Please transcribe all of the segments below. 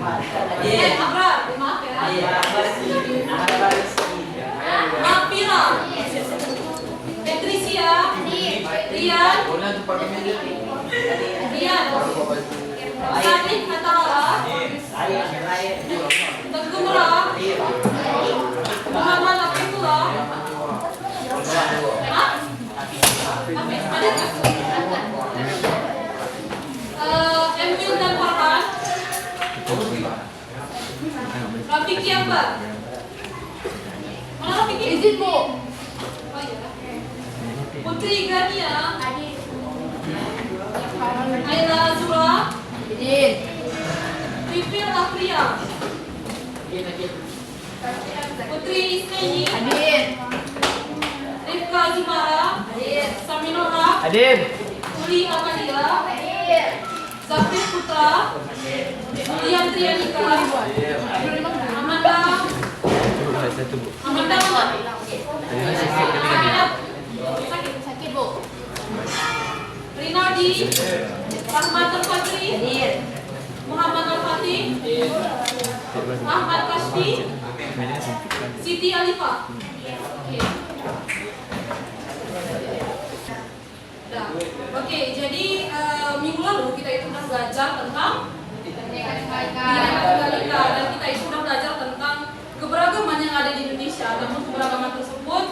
Abrar, maaf ya. Mapira, Patricia, Rian, Sadik Matala, Tegumra, Muhammad Abdullah. Emil dan Farhan. Rafiki apa? Mana Rafiki? Izin Bu. Oh iya. Putri Gania. Aila Azura. Izin. Pipil Afria. Putri Isneni. Adin. Rifka Zumara. Adin. Saminora. Adin. Uli Amalia. Adin. Zafir Putra. Julian Trianika. Amanda. Amanda. Sakit Bu. Rinaldi. Rahmat Al-Fatri. Muhammad Al-Fatih. Ahmad Kashfi. Siti Alifah. Oke, jadi minggu lalu kita itu sudah belajar tentang Bineka dan kita itu sudah belajar tentang keberagaman yang ada di Indonesia. Namun keberagaman tersebut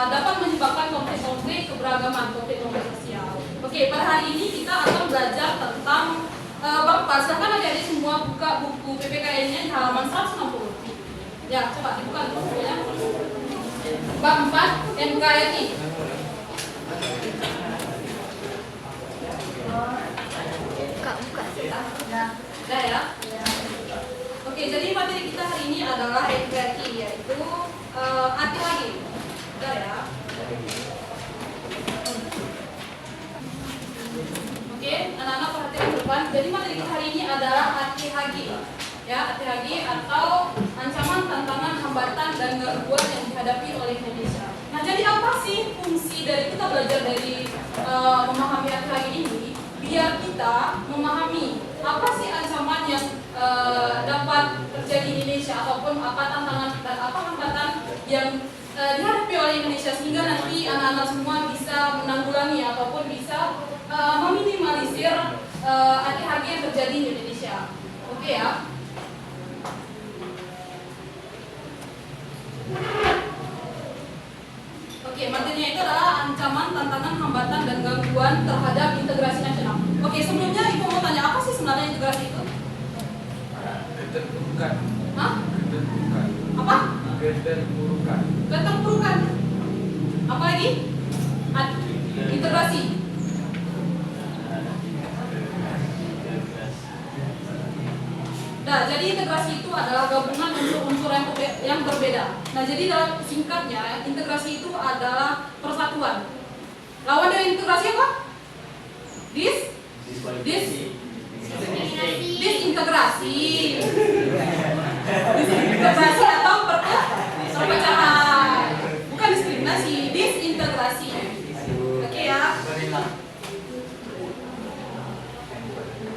dapat menyebabkan konflik-konflik keberagaman, konflik-konflik sosial. Oke, pada hari ini kita akan belajar tentang Bapak, silahkan adik-adik semua buka buku PPKN-nya di halaman 160. Ya, coba dibuka dulu ya. Bab 4 NKRI. Buka. Sudah ya? Oke, jadi materi kita hari ini adalah NKRI, yaitu arti lagi. Sudah ya? Oke, anak-anak perhatikan ke depan. Jadi materi kita hari ini adalah ATHG. Ya, ATHG atau ancaman, tantangan, hambatan, dan gangguan yang dihadapi oleh Indonesia. Nah, jadi apa sih fungsi dari kita belajar dari memahami ATHG ini? Biar kita memahami apa sih ancaman yang dapat terjadi di Indonesia, ataupun apa tantangan dan apa hambatan yang dihadapi oleh Indonesia, sehingga nanti anak-anak semua bisa menanggulangi ataupun bisa meminimalisir ATHG yang terjadi di Indonesia. Oke ya. Oke, materinya itu adalah ancaman, tantangan, hambatan, dan gangguan terhadap integrasi nasional. Oke, sebelumnya Ibu mau tanya, apa sih sebenarnya integrasi itu? Keterpurukan. Hah? Keterpurukan. Apa? Keterpurukan. Keterpurukan. Apa lagi? Integrasi. Nah, jadi integrasi itu adalah gabungan unsur-unsur yang berbeda. Nah, jadi dalam singkatnya, integrasi itu adalah persatuan. Lawan dari integrasi apa? Disintegrasi. Disintegrasi atau perpecahan. Bukan diskriminasi, disintegrasi. Oke ya.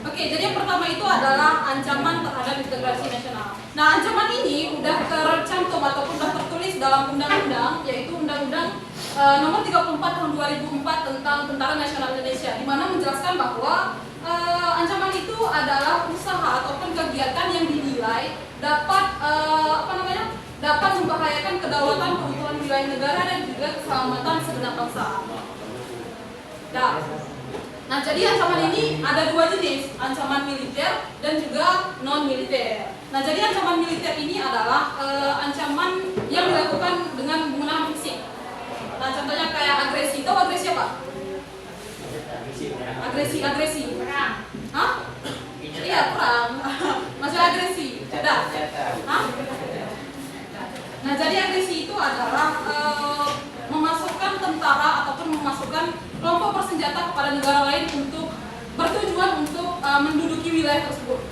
Oke, jadi yang pertama itu adalah ancaman terhadap integrasi nasional. Nah, ancaman ini udah tercantum ataupun sudah tertulis dalam undang-undang, yaitu Undang-Undang Nomor 34 Tahun 2004 tentang Tentara Nasional Indonesia, di mana menjelaskan bahwa ancaman itu adalah usaha ataupun kegiatan yang dinilai dapat dapat membahayakan kedaulatan, keutuhan wilayah negara dan juga keselamatan segenap bangsa. Nah, jadi ancaman ini ada dua jenis, ancaman militer dan juga non militer. Nah, jadi ancaman militer ini adalah ancaman yang dilakukan dengan menggunakan fisik. Nah, contohnya kayak agresi. Tahu agresi apa? Agresi. Perang. Hah? Iya, perang. Masih agresi. Hah? Nah, jadi agresi itu adalah memasukkan tentara ataupun memasukkan kelompok bersenjata kepada negara lain untuk bertujuan untuk menduduki wilayah tersebut.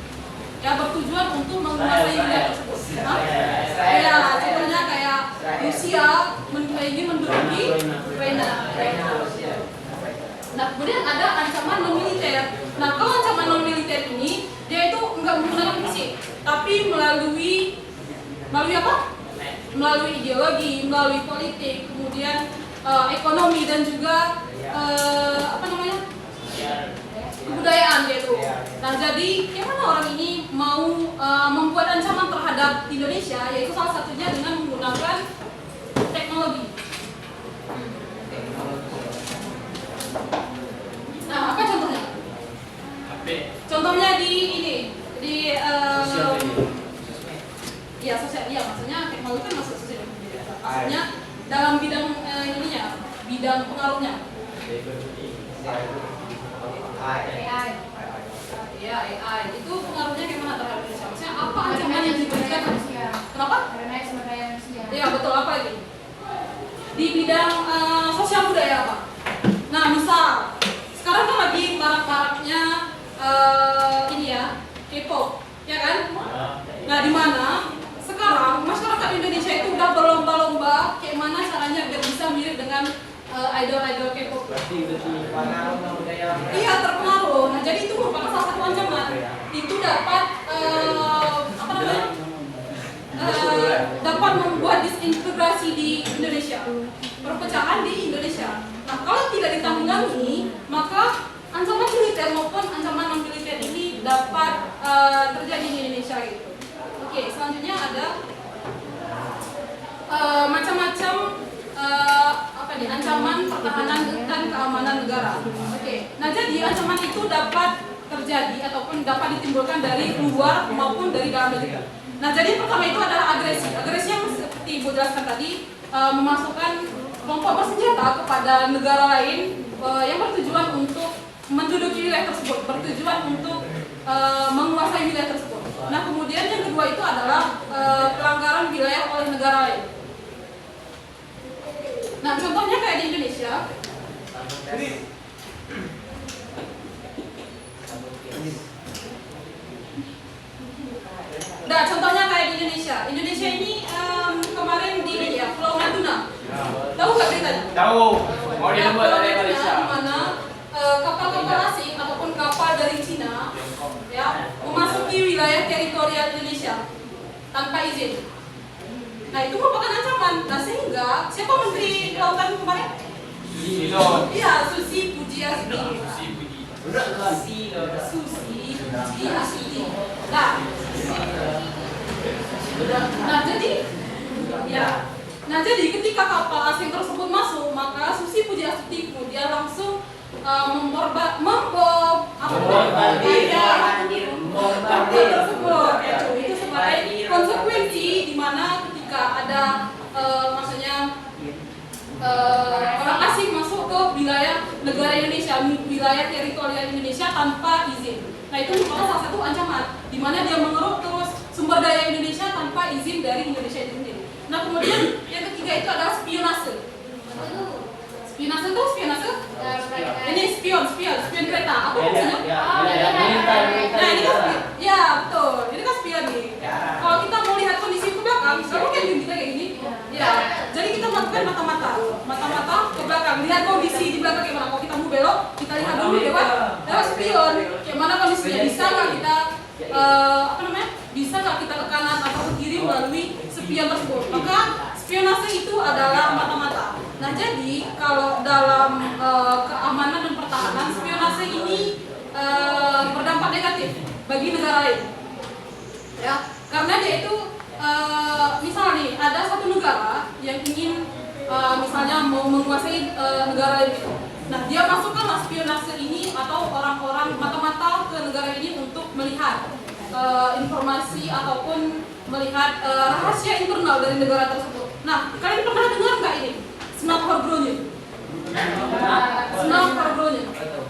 Ya, bertujuan untuk menguasai wilayah tersebut. Ya, contohnya kayak Rusia ingin menduduki Ukraina. Nah, kemudian ada ancaman non militer. Nah, kalau ancaman non militer ini dia itu enggak menggunakan fisik, tapi melalui apa? Melalui ideologi, melalui politik, kemudian ekonomi dan juga kebudayaan gitu. Nah, jadi gimana orang ini mau membuat ancaman terhadap Indonesia, yaitu salah satunya dengan menggunakan teknologi. Nah, apa contohnya? Contohnya di sosial, maksudnya teknologi kan masuk sosial media. Maksudnya dalam bidang bidang pengaruhnya. AI. Ya, AI itu pengaruhnya gimana terhadap Indonesia? Maksudnya apa ancaman yang diberikan? Kenapa? Karena sumber daya manusia. Iya, betul. Apa lagi? Di bidang sosial budaya apa? Nah, misal sekarang kan lagi marak-maraknya K-pop, ya kan? Nah, di mana sekarang masyarakat Indonesia itu udah berlomba-lomba kayak mana caranya biar bisa mirip dengan idol-idol K-pop. Iya, terpengaruh. Nah, jadi itu merupakan salah satu ancaman. Itu dapat dapat membuat disintegrasi di Indonesia, perpecahan di Indonesia. Nah, kalau tidak ditanggulangi, maka ancaman militer maupun ancaman non militer ini dapat terjadi di Indonesia gitu. Oke, selanjutnya ada macam-macam ancaman pertahanan dan keamanan negara. Oke, nah jadi ancaman itu dapat terjadi ataupun dapat ditimbulkan dari luar maupun dari dalam negeri. Nah, jadi pertama itu adalah agresi. Agresi yang seperti Ibu jelaskan tadi, memasukkan kelompok bersenjata kepada negara lain yang bertujuan untuk menduduki wilayah tersebut, bertujuan untuk menguasai wilayah tersebut. Nah, kemudian yang kedua itu adalah pelanggaran wilayah oleh negara lain. Nah, contohnya kayak di Indonesia. Nah, contohnya kayak di Indonesia. Indonesia ini kemarin di Pulau Natuna. Tahu nggak beritanya? Tahu. Mau Ya, dibuat Pulau oleh Natuna, Malaysia. di mana kapal-kapal asing ataupun kapal dari Cina ya memasuki wilayah teritorial Indonesia tanpa izin. Nah, itu merupakan ancaman. Nah, sehingga siapa Menteri Kelautan kemarin? Iya, Susi Pujiastuti. Nah, jadi ketika kapal asing tersebut masuk, maka Susi Pujiastuti kemudian langsung itu sebagai konsekuensi di mana ketika ada orang asing masuk ke wilayah negara Indonesia, wilayah teritorial Indonesia tanpa izin. Nah, itu merupakan salah satu ancaman di mana dia mengeruk terus sumber daya Indonesia tanpa izin dari Indonesia itu sendiri. Nah, kemudian yang ketiga itu adalah spionase. Spionase itu spionase? Ini spion kereta. Apa maksudnya? Nah, ini kan ya betul. Ini kan spion nih. Kalau kita mau lihat kondisi ke belakang, kalau kayak kita kayak gini, ya. Jadi kita melakukan mata-mata ke belakang. Lihat kondisi di belakang kayak mana. Kalau kita mau belok, kita lihat dulu lewat spion. Kayak mana kondisinya? Bisa nggak kita bisa nggak kita ke kanan atau ke kiri melalui spion tersebut? Maka spionase itu adalah mata-mata. Nah, jadi kalau dalam keamanan dan pertahanan, spionase ini berdampak negatif bagi negara lain. Ya, karena dia itu misalnya nih ada satu negara yang ingin misalnya mau menguasai negara lain itu. Nah, dia masukkanlah spionase ini atau orang-orang mata-mata ke negara ini untuk melihat informasi ataupun melihat rahasia internal dari negara tersebut. Nah, kalian pernah dengar nggak ini? Snap Harbronje. Snap Harbronje.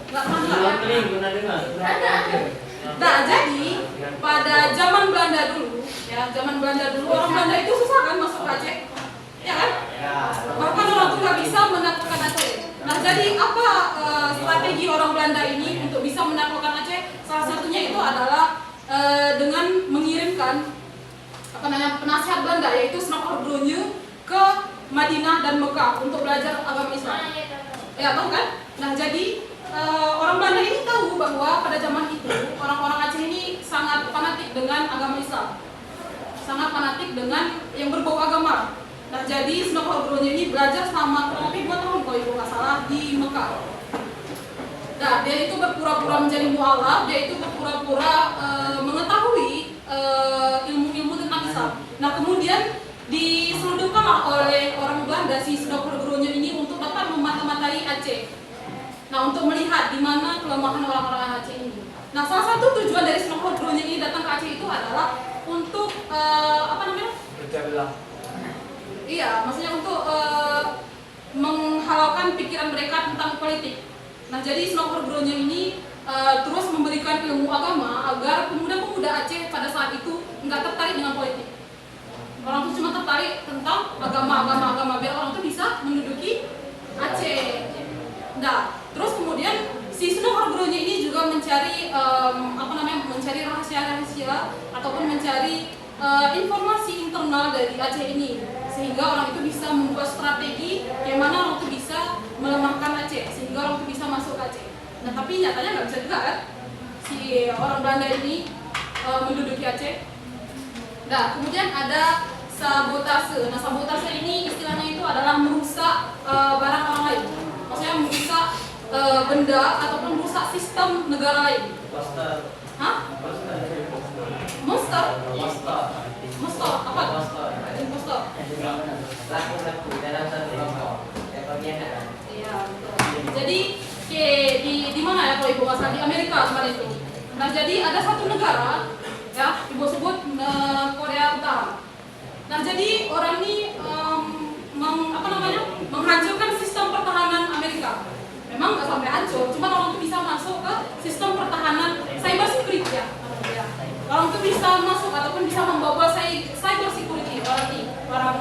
Nggak pernah. Nah, jadi pada zaman Belanda dulu, orang Belanda itu susah kan masuk ke Aceh, ya kan? Bahkan orang tuh nggak bisa menaklukkan Aceh. Nah, jadi apa strategi orang Belanda ini untuk bisa menaklukkan Aceh? Salah satunya itu adalah dengan mengirimkan penasihat Belanda yaitu Snap Harbronje ke Madinah dan Mekah untuk belajar agama Islam. Ya, tahu kan? Nah, jadi orang Belanda ini tahu bahwa pada zaman itu orang-orang Aceh ini sangat fanatik dengan agama Islam, sangat fanatik dengan yang berbau agama. Nah, jadi Sunan Kudus ini belajar selama kurang lebih 2 tahun kalau ibu nggak salah di Mekah. Nah, dia itu berpura-pura menjadi mualaf, dia itu berpura-pura mengetahui ilmu-ilmu tentang Islam. Nah, kemudian diselundupkanlah oleh orang Belanda si Sunan Kudus ini untuk dapat memata-matai Aceh. Nah, untuk melihat di mana kelemahan orang-orang Aceh ini. Nah, salah satu tujuan dari Sunan Kudus ini datang ke Aceh itu adalah untuk Pecah belah. Iya, maksudnya untuk menghalaukan pikiran mereka tentang politik. Nah, jadi Sunan Kudus ini terus memberikan ilmu agama agar pemuda-pemuda Aceh pada saat itu nggak tertarik dengan politik. Orang itu cuma tertarik tentang agama biar orang itu bisa menduduki Aceh. Nah, terus kemudian si Sunan Kudus ini juga mencari mencari rahasia-rahasia ataupun mencari informasi internal dari Aceh ini, sehingga orang itu bisa membuat strategi bagaimana orang itu bisa melemahkan Aceh sehingga orang itu bisa masuk ke Aceh. Nah, tapi nyatanya nggak bisa juga kan si orang Belanda ini menduduki Aceh. Nah, kemudian ada sabotase. Nah, sabotase ini istilahnya itu adalah merusak barang orang lain, maksudnya merusak benda ataupun merusak sistem negara lain. Hah? Monster? Monster? Apa? Monster? Laku-laku dalam satu kelompok yang pengkhianatan. Iya, betul. Jadi di mana ya kalau ibu nggak salah di Amerika kemarin itu. Nah, jadi ada satu negara ya ibu sebut Korea Utara. Nah, jadi orang ini menghancurkan sistem pertahanan Amerika. Memang nggak sampai hancur, cuma orang itu bisa masuk ke sistem pertahanan cyber security ya. Orang itu bisa masuk ataupun bisa membobol cyber security orang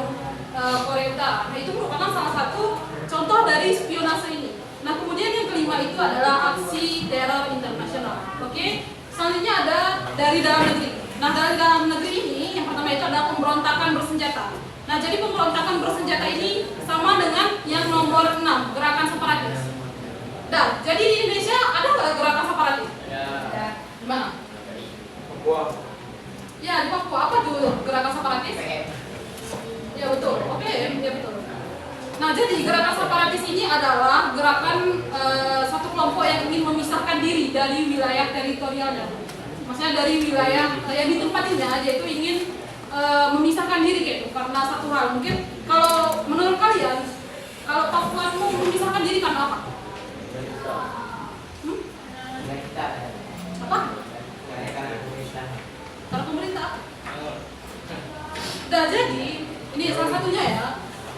Korea Utara. Nah, itu merupakan salah satu contoh dari spionase ini. Nah, kemudian yang kelima itu adalah aksi teror internasional. Oke, selanjutnya ada dari dalam negeri. Nah, dari dalam negeri ini yang pertama itu adalah pemberontakan bersenjata. Nah, jadi pemberontakan bersenjata ini sama dengan yang nomor 6, gerakan separatis. Nah, jadi di Indonesia ada nggak gerakan separatis? Ya. Di mana? Papua. Ya, di Papua. Apa tuh gerakan separatis? Ya, betul. Oke, ya betul. Nah, jadi gerakan separatis ini adalah gerakan satu kelompok yang ingin memisahkan diri dari wilayah teritorialnya. Maksudnya dari wilayah yang ditempatinya, yaitu ingin memisahkan diri gitu. Karena satu hal, mungkin kalau menurut kalian, kalau Papua mau memisahkan diri karena apa? Apa? Karena pemerintah. Nah, jadi ini salah satunya ya.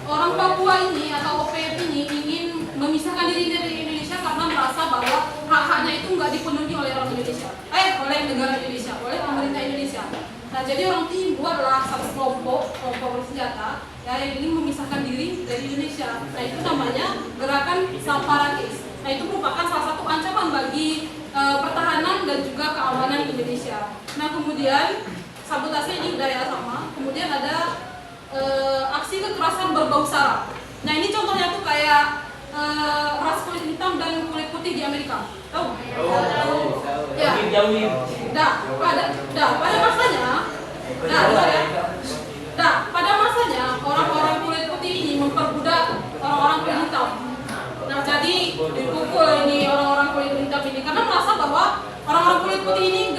Orang Papua ini atau OPM ini ingin memisahkan diri dari Indonesia karena merasa bahwa hak-haknya itu nggak dipenuhi oleh orang Indonesia, oleh negara Indonesia, oleh pemerintah Indonesia. Nah, jadi orang ini buatlah satu kelompok bersenjata yang ingin memisahkan diri dari Indonesia. Nah, itu namanya gerakan separatis. Nah, itu merupakan salah satu ancaman bagi pertahanan dan juga keamanan Indonesia. Nah, kemudian sabotase ini udah ya sama. Kemudian ada aksi kekerasan berbau sara. Nah, ini contohnya tuh kayak ras kulit hitam dan kulit putih di Amerika. Tahu? Ya. Pada masanya orang-orang kulit putih ini memperbudak orang-orang kulit hitam. Nah, jadi dipukul ini orang-orang kulit hitam ini karena merasa bahwa orang-orang kulit putih ini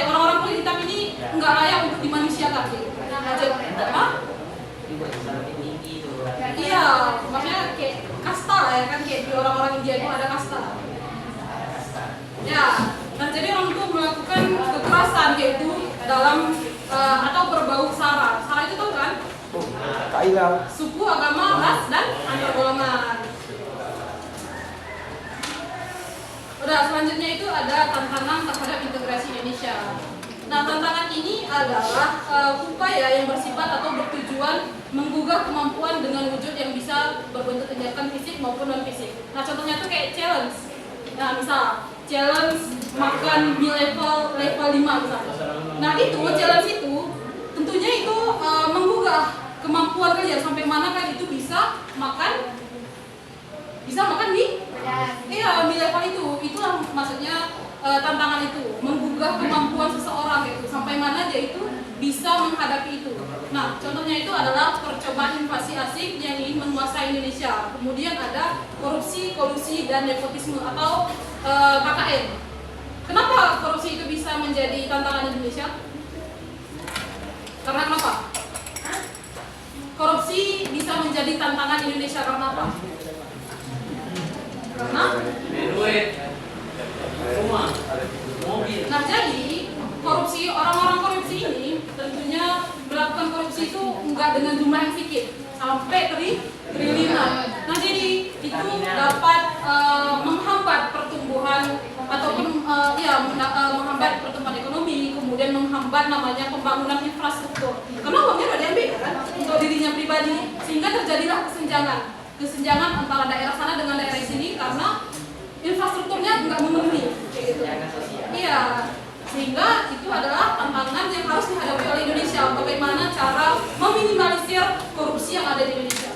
orang-orang kulit hitam ini enggak layak untuk dimanusiakan gitu. Nah, jadi iya, maksudnya kayak kasta lah ya kan, kayak di orang-orang India itu ada kasta. Ya, nah jadi orang itu melakukan kekerasan yaitu dalam atau berbau sara. Sara itu tahu kan? Suku, agama, ras, dan antar golongan. Udah, selanjutnya itu ada tantangan terhadap integrasi Indonesia. Nah, tantangan ini adalah upaya yang bersifat atau bertujuan menggugah kemampuan dengan wujud yang bisa berbentuk tindakan fisik maupun non fisik. Nah, contohnya tuh kayak challenge. Nah, misal challenge makan mie level 5 misalnya. Nah, itu challenge itu tentunya itu menggugah kemampuan kalian sampai mana kan itu bisa makan bisa makan di di level itu. Itulah maksudnya tantangan itu, menggugah kemampuan seseorang gitu, sampai mana dia itu bisa menghadapi itu. Nah, contohnya itu adalah percobaan invasi asing yang ingin menguasai Indonesia. Kemudian ada korupsi, kolusi, dan nepotisme atau KKN. Kenapa korupsi itu bisa menjadi tantangan Indonesia? Karena kenapa? Korupsi bisa menjadi tantangan Indonesia karena apa? Karena duit, rumah, mobil. nah, jadi korupsi, orang-orang korupsi ini tentunya melakukan korupsi itu enggak dengan jumlah yang sedikit, sampai triliunan. Nah, jadi itu dapat menghambat pertumbuhan ataupun menghambat pertumbuhan ekonomi, kemudian menghambat namanya pembangunan infrastruktur. Karena uangnya udah diambil kan untuk dirinya pribadi, sehingga terjadilah kesenjangan antara daerah sana dengan daerah sini karena infrastrukturnya nggak memenuhi, kayak gitu. Iya, sehingga itu adalah tantangan yang harus dihadapi oleh Indonesia. Bagaimana cara meminimalisir korupsi yang ada di Indonesia.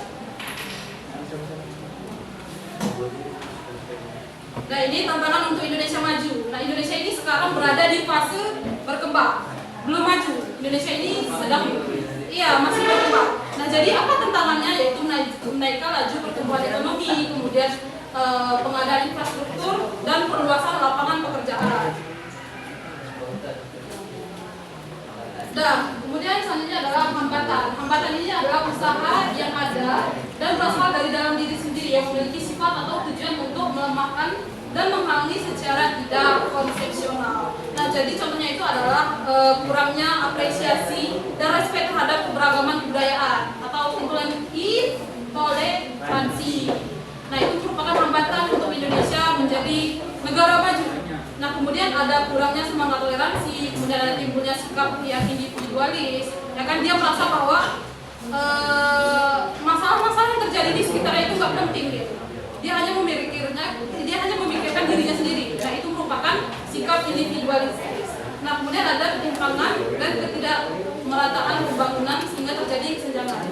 Nah, ini tantangan untuk Indonesia maju. Nah, Indonesia ini sekarang berada di fase berkembang, belum maju. Indonesia ini sedang masih berkembang. Nah, jadi apa tantangannya? Yaitu menaikkan laju pertumbuhan ekonomi, kemudian pengadaan infrastruktur dan perluasan lapangan pekerjaan. Dan kemudian selanjutnya adalah hambatan. Hambatan ini adalah usaha yang ada dan berasal dari dalam diri sendiri yang memiliki sifat atau tujuan untuk melemahkan dan menghalangi secara tidak konsepsional. Nah, jadi contohnya itu adalah kurangnya apresiasi dan respect terhadap keberagaman kebudayaan atau intoleransi. Nah, itu merupakan hambatan untuk Indonesia menjadi negara maju. Nah, kemudian ada kurangnya semangat toleransi, kemudian ada timbulnya sikap yang individualis. Ya kan, dia merasa bahwa masalah-masalah yang terjadi di sekitarnya itu nggak penting gitu. Dia hanya memikirkan dirinya sendiri. Nah, itu merupakan sikap individualis. Nah, kemudian ada ketimpangan dan ketidakmerataan pembangunan sehingga terjadi kesenjangan.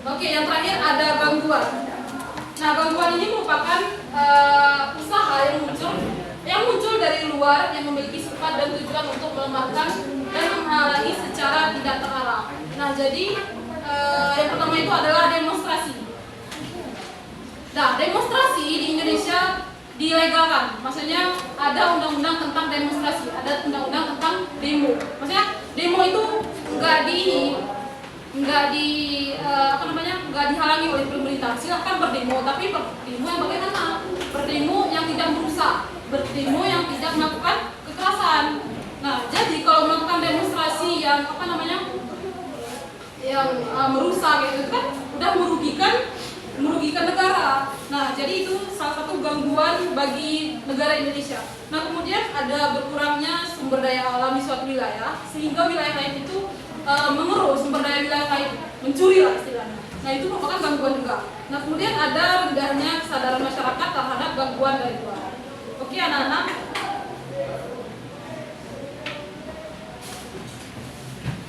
Oke, yang terakhir ada gangguan. Nah, gangguan ini merupakan usaha yang muncul dari luar yang memiliki sifat dan tujuan untuk melemahkan dan menghalangi secara tidak terarah. Nah, jadi yang pertama itu adalah demonstrasi. Nah, demonstrasi di Indonesia dilegalkan. Maksudnya ada undang-undang tentang demonstrasi, ada undang-undang tentang demo. Maksudnya demo itu nggak dihalangi oleh pemerintah. Silahkan berdemo, tapi berdemo yang bagaimana? Berdemo yang tidak merusak, berdemo yang tidak melakukan kekerasan. Nah, jadi kalau melakukan demonstrasi yang merusak gitu kan udah merugikan negara. Nah, jadi itu salah satu gangguan bagi negara Indonesia. Nah, kemudian ada berkurangnya sumber daya alam di suatu wilayah sehingga wilayah lain itu mengeruk sumber daya wilayah lain, mencuri lah istilahnya. Nah, itu merupakan gangguan juga. Nah, kemudian ada rendahnya kesadaran masyarakat terhadap gangguan dari luar. Oke, anak-anak.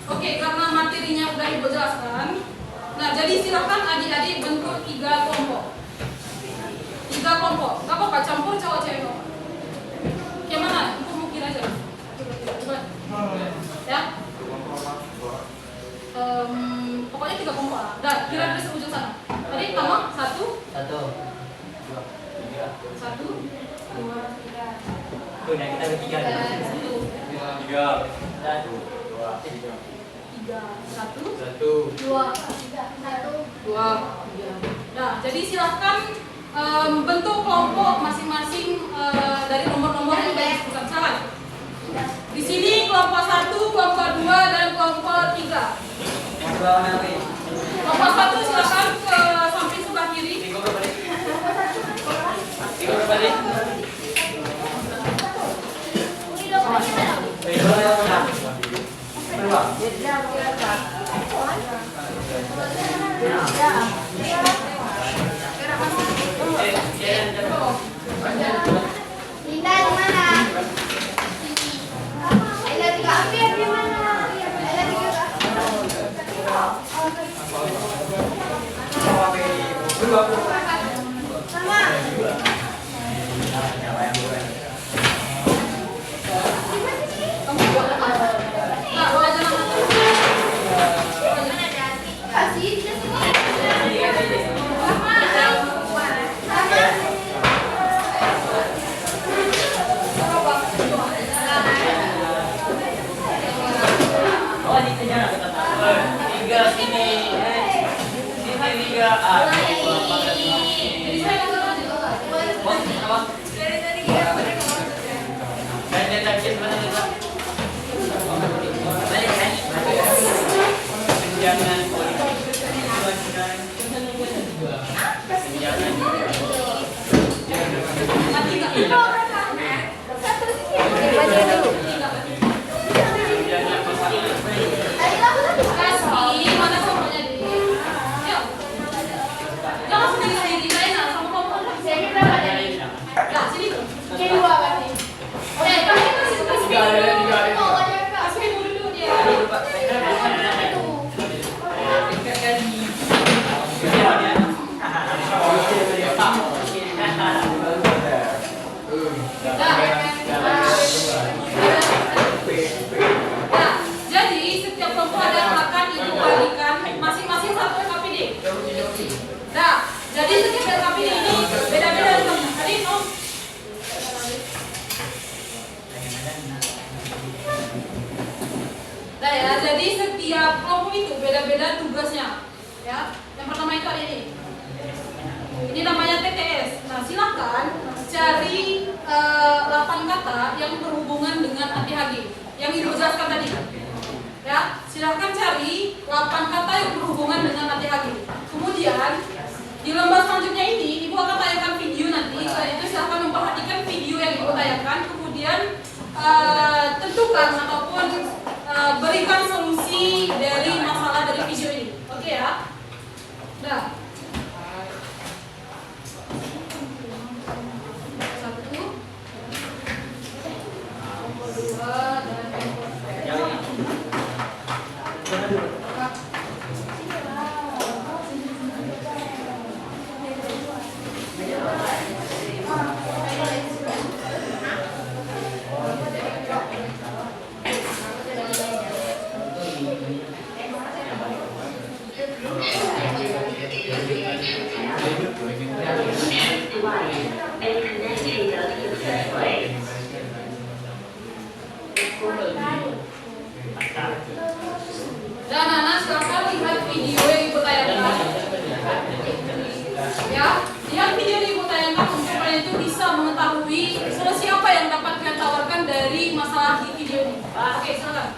Oke, karena materinya sudah Ibu jelaskan. Nah, jadi silakan adik-adik bentuk 3 kelompok. 3 kelompok. Gak apa-apa, campur cowok cewek. Gimana? Ibu mungkin aja. Coba. Ya. Pokoknya 3 kelompok lah. Dan kira-kira seujung sana. Tadi kamu 1, 2, 3. Udah kita bertiga. 1, 2, 3. Nah, jadi silahkan bentuk kelompok masing-masing dari nomor-nomor yang sudah disebutkan. Salah. Di sini kelompok 1, kelompok 2, dan kelompok 3. Kelompok 1 silahkan ke samping sebelah kiri. Linda di mana? Linda juga ambil di mana? Linda juga. Sama. Nah, boleh jalan. Kasih dia sini. Oh, di tengah kita tahu. Tiga sini. Sini tiga. Ah, Jadi saya nggak tahu juga. apa? Saya tadi sebenarnya juga. Balik kan? Jangan Mati nggak? Satu sini. Baca dulu. Kasih, mana fotonya di? Yuk. Jangan sendiri-sendiri, Zaina, sama kamu. Sini berapa tadi? Nah, sini tuh. Kedua berarti. Kasih dulu. Mau wajar kak? Kasih dulu dia. Nah, jadi setiap kelompok ada akan ibu bagikan masing-masing satu LKPD. Nah, jadi setiap LKPD ini beda-beda teman. Tadi no. Nah ya, jadi setiap kelompok itu beda-beda tugasnya. Ya, yang pertama itu ada ini. Ini namanya TTS. Nah, silakan cari 8 kata yang berhubungan dengan ATHG yang Ibu jelaskan tadi. Ya, silakan cari 8 kata yang berhubungan dengan ATHG. Kemudian di lembar selanjutnya ini Ibu akan tayangkan video nanti. Setelah itu silakan memperhatikan video yang Ibu tayangkan. Kemudian tentukan ataupun berikan solusi dari masalah dari video ini. Oke ya. Nah. Dan anak silakan lihat video yang Ibu tayangkan. Ya, lihat video yang Ibu tayangkan untuk kalian itu bisa mengetahui solusi apa yang dapat kalian tawarkan dari masalah di video ini. Oke, silakan.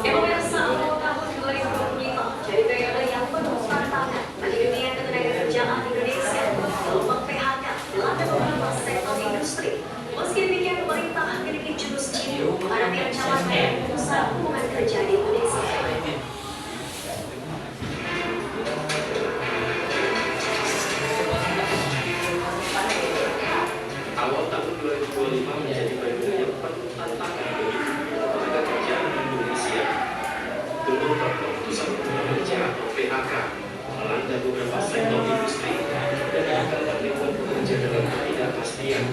Pemirsa awal tahun 2025 jadi periode yang penuh tantangan bagi dunia ketenagakerjaan Indonesia. Gelombang PHK melanda beberapa sektor industri. Meski demikian, pemerintah memiliki jurus jitu menghadapi ancaman pengusaha hubungan kerja di Indonesia. Awal tahun 2025 menjadi periode yang penuh tantangan bagi tenaga kerjaan Indonesia. Gelombang pemutusan hubungan kerja atau PHK melanda beberapa sektor industri dan mengangkat ribuan pekerja dalam ketidakpastian.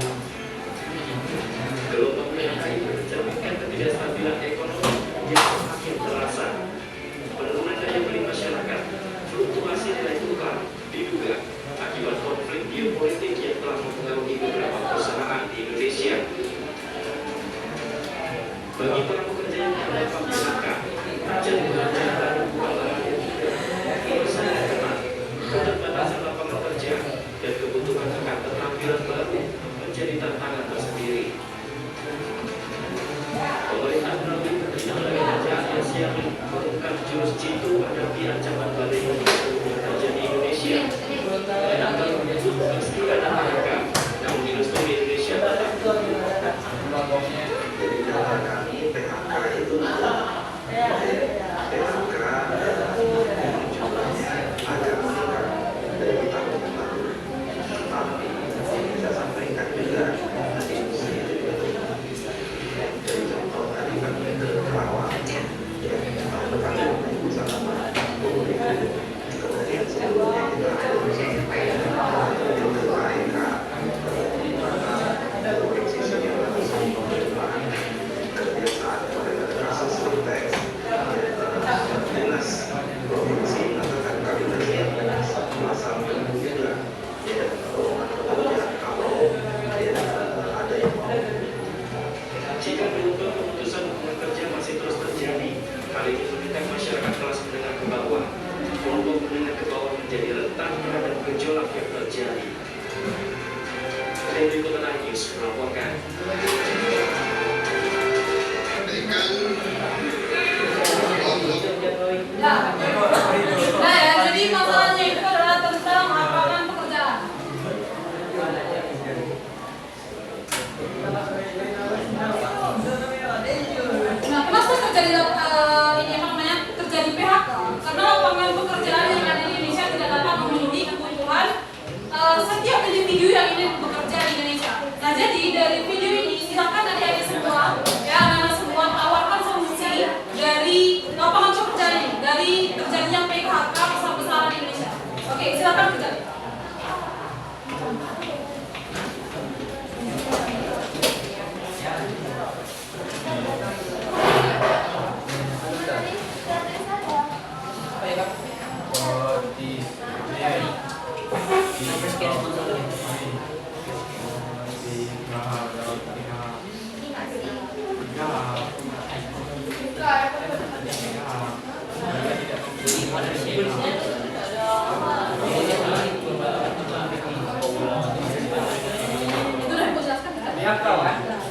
Gelombang PHK ini mencerminkan ketidakstabilan ekonomi yang semakin terasa. Penurunan daya beli masyarakat, fluktuasi nilai tukar diduga akibat konflik geopolitik yang telah mempengaruhi beberapa perusahaan di Indonesia. Bagi para pekerja yang terdampak PHK, mencari pekerjaan baru bukanlah hal yang mudah. Perusahaan terkenal, keterbatasan lapangan kerja, dan kebutuhan akan keterampilan baru menjadi tantangan tersendiri. Pemerintah melalui Kementerian Tenaga Kerjaan mengungkap jurus jitu menghadapi ancaman badai hubungan kerja di Indonesia. Menangkal pasti ada PHK, namun industri di Indonesia tetap Kemudian lapangan pekerjaan yang ada di Indonesia tidak dapat memenuhi kebutuhan setiap individu yang ingin bekerja di Indonesia. Nah, jadi dari video ini silakan adik-adik semua, ya anak-anak semua tawarkan solusi dari lapangan pekerjaan ini, dari terjadinya PHK besar-besaran di Indonesia. Oke, silakan kerja.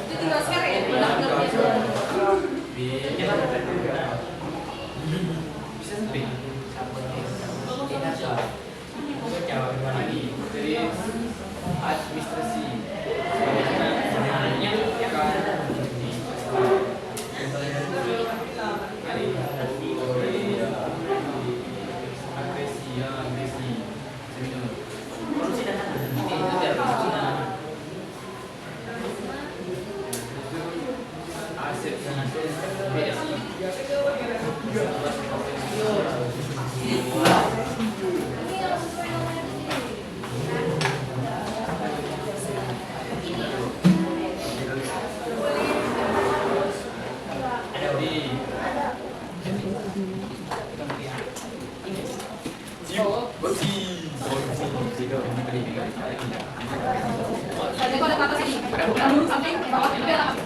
Itu tinggal share ya, administrasi Tadi kau ada kata sini, lurus samping, bawah, lebih atas.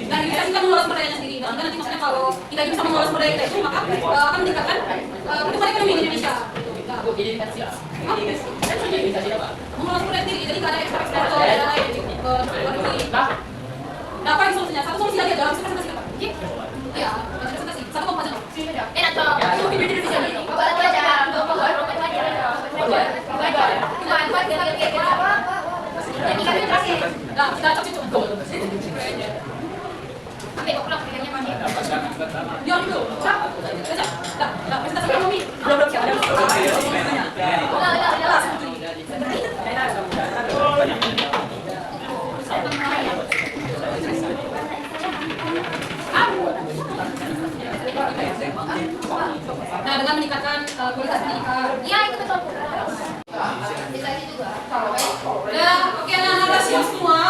Dan kita bisa mengelola sumber dayanya sendiri. Dan nanti maksudnya kalau kita bisa mengelola sumber daya kita itu, maka akan meningkatkan pertumbuhan ekonomi di Indonesia. Mengelola sumber daya sendiri, jadi nggak ada ekspor atau ada lain ke luar negeri. Nah, apa yang solusinya? Satu solusi lagi adalah presentasi apa? Iya, presentasi. Satu mau aja. Nah, kita cek itu. Oke, kok pulang pikirnya mandi. Ya, itu. Cak. Nah, presentasi ekonomi. Belum siapa ada. Nah, dengan meningkatkan kualitas pendidikan. Iya, itu betul. Nah, oke, anak-anak siap semua.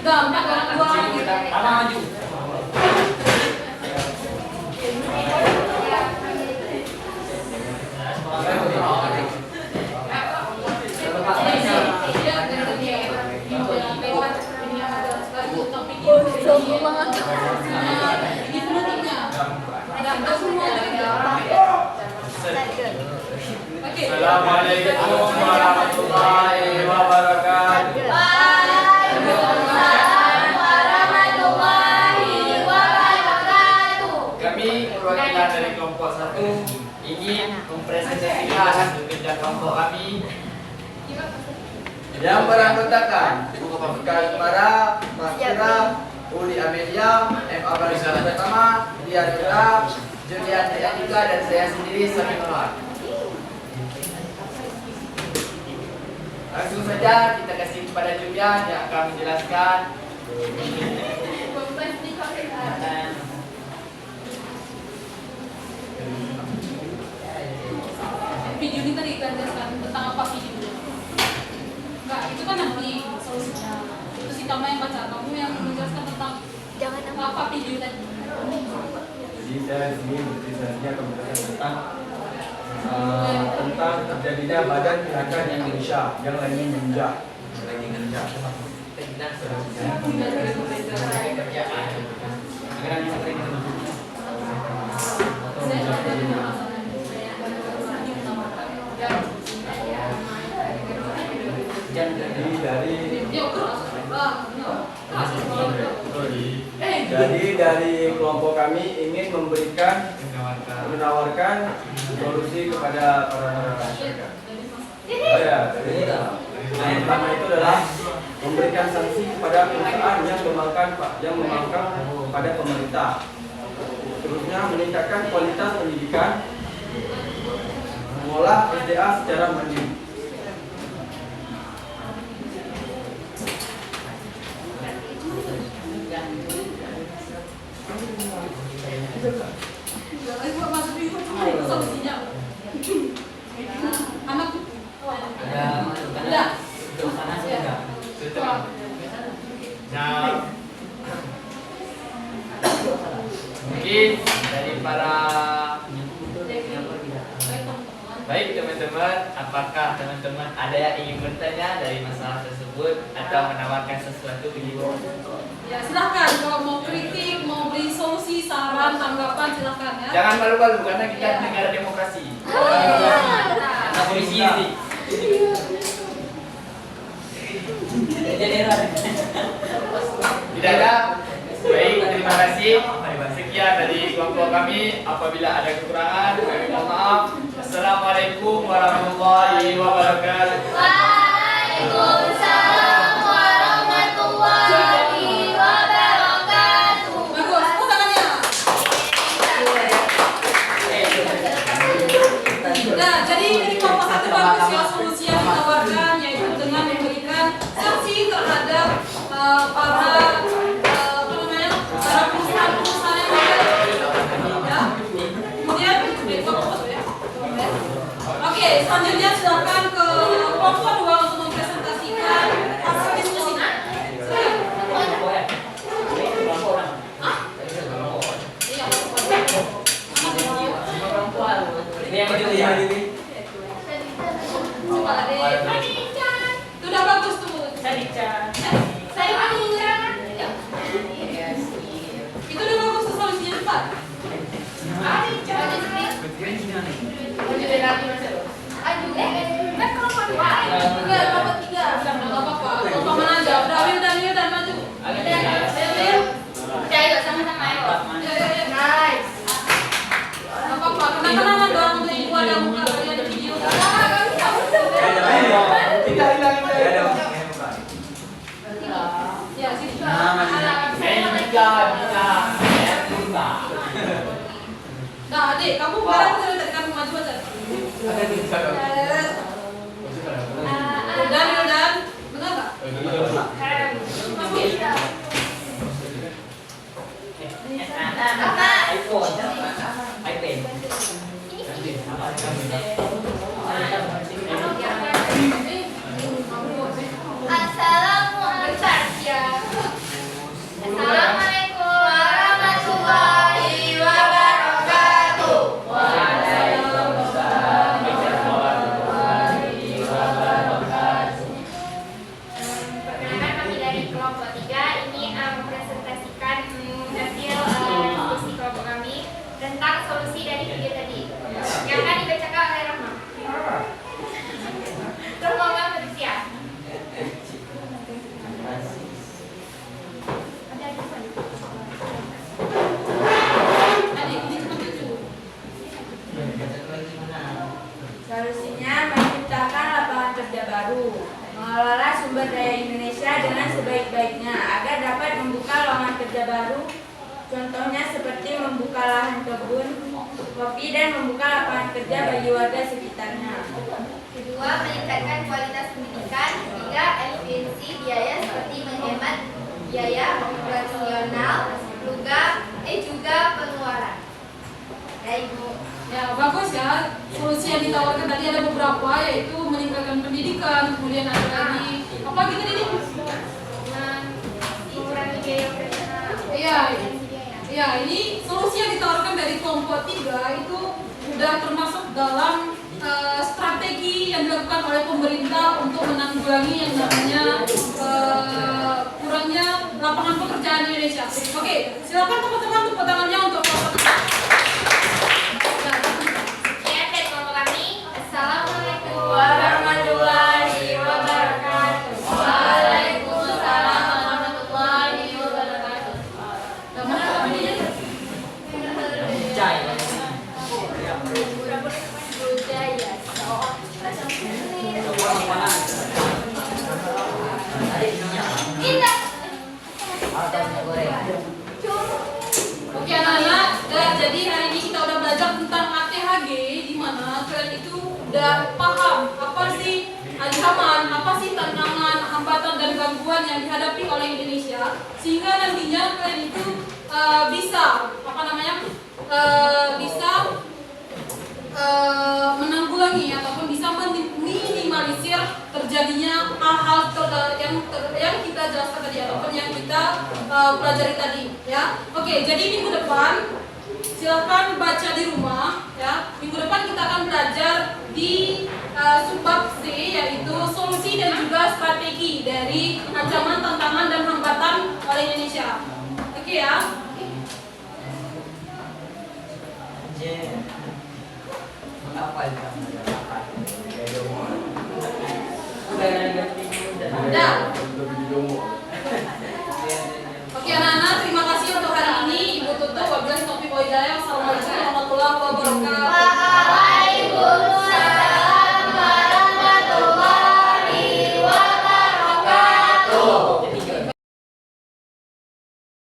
Udah, 4 orang gitu. Apa maju? Assalamualaikum warahmatullahi wabarakatuh. Waalaikumsalam warahmatullahi wabarakatuh. Kami perwakilan dari kelompok 1 ingin mempresentasikan kerja kelompok kami yang beranggotakan Bukan Mara, Mas Kira, Uli Amelia, M. Abang pertama, Dia Nura, Julian Andika, dan saya sendiri Sami Noah. Langsung saja kita kasih kepada Julian yang akan menjelaskan. Video ini tadi kita jelaskan tentang apa video. Enggak, itu kan nanti solusinya. Itu si Tama yang baca, kamu yang menjelaskan tentang apa video tadi. Jadi saya di sini berbicaranya tentang terjadinya badan gerakan yang Indonesia yang lagi menunjak. Jadi dari kelompok kami ingin menawarkan solusi kepada para masyarakat. Yang pertama itu adalah memberikan sanksi kepada perusahaan yang memangkang pada pemerintah. Terusnya meningkatkan kualitas pendidikan, mengolah SDA secara mandiri. Solusinya anak udah Mungkin dari para baik teman-teman, apakah teman-teman ada yang ingin bertanya dari masalah tersebut atau menawarkan sesuatu begitu? ya silahkan kalau mau kritik, mau beri solusi, saran, tanggapan silahkan ya. Jangan malu-malu karena kita negara demokrasi. Kita polisi ini. Tidak ada. Baik, terima kasih. Sekian dari kelompok kami. Apabila ada kekurangan, kami mohon maaf. Assalamualaikum warahmatullahi wabarakatuh. Waalaikumsalam warahmatullahi wabarakatuh. Bagus, tepuk tangannya. Nah, jadi dari kelompok 1 bagus ya solusi yang ditawarkan, yaitu dengan memberikan sanksi terhadap para perusahaan-perusahaan yang ada. Ya. Kemudian ya. Oke, selanjutnya silakan ke kelompok 2 untuk mempresentasikan hasil diskusinya. Ini yang ini. Coba deh. Itu udah bagus tuh. Saya Anissa. Itu udah bagus tuh solusinya cepat. Enggak, dapat 3. Enggak apa-apa. Umpaman aja. Udah, Wildan maju. Wildan. Udah yuk sama-sama yuk. Nice. Enggak apa-apa. Kenang-kenangan doang untuk ibu ada muka kalian di video. Ya, sini. Nah, adik, kamu barang tadi kamu maju aja. Wildan. Benar nggak? Assalamualaikum. mengelola sumber daya Indonesia dengan sebaik-baiknya agar dapat membuka lowongan kerja baru. Contohnya seperti membuka lahan kebun kopi dan membuka lapangan kerja bagi warga sekitarnya. Kedua, meningkatkan kualitas pendidikan. Ketiga, efisiensi biaya seperti menghemat biaya operasional, juga pengeluaran. Ya, Ibu. Ya, bagus ya. Solusi yang ditawarkan tadi ada beberapa, yaitu meningkatkan pendidikan, kemudian ada lagi apa gitu ini? Mengurangi biaya operasional. Iya, ini solusi yang ditawarkan dari kelompok 3 itu sudah termasuk dalam strategi yang dilakukan oleh pemerintah untuk menanggulangi yang namanya kurangnya lapangan pekerjaan di Indonesia. Oke, silakan teman-teman tepuk tangannya untuk Sekian dari kelompok kami. Assalamualaikum Warahmatullahi wabarakatuh. Waalaikumsalam warahmatullahi wabarakatuh. Mana namanya? Oke anak-anak, jadi hari ini kita udah belajar tentang ATHG, di mana kalian itu udah paham apa sih ancaman, apa sih tantangan, hambatan dan gangguan yang dihadapi oleh Indonesia, sehingga nantinya kalian itu bisa menanggulangi ataupun bisa minimalisir terjadinya hal-hal yang kita jelaskan tadi ataupun yang kita pelajari tadi ya. Oke, jadi minggu depan silahkan baca di rumah ya. Minggu depan kita akan belajar di subbab C, yaitu solusi dan juga strategi dari ancaman, tantangan dan hambatan oleh Indonesia. Oke ya. Udah.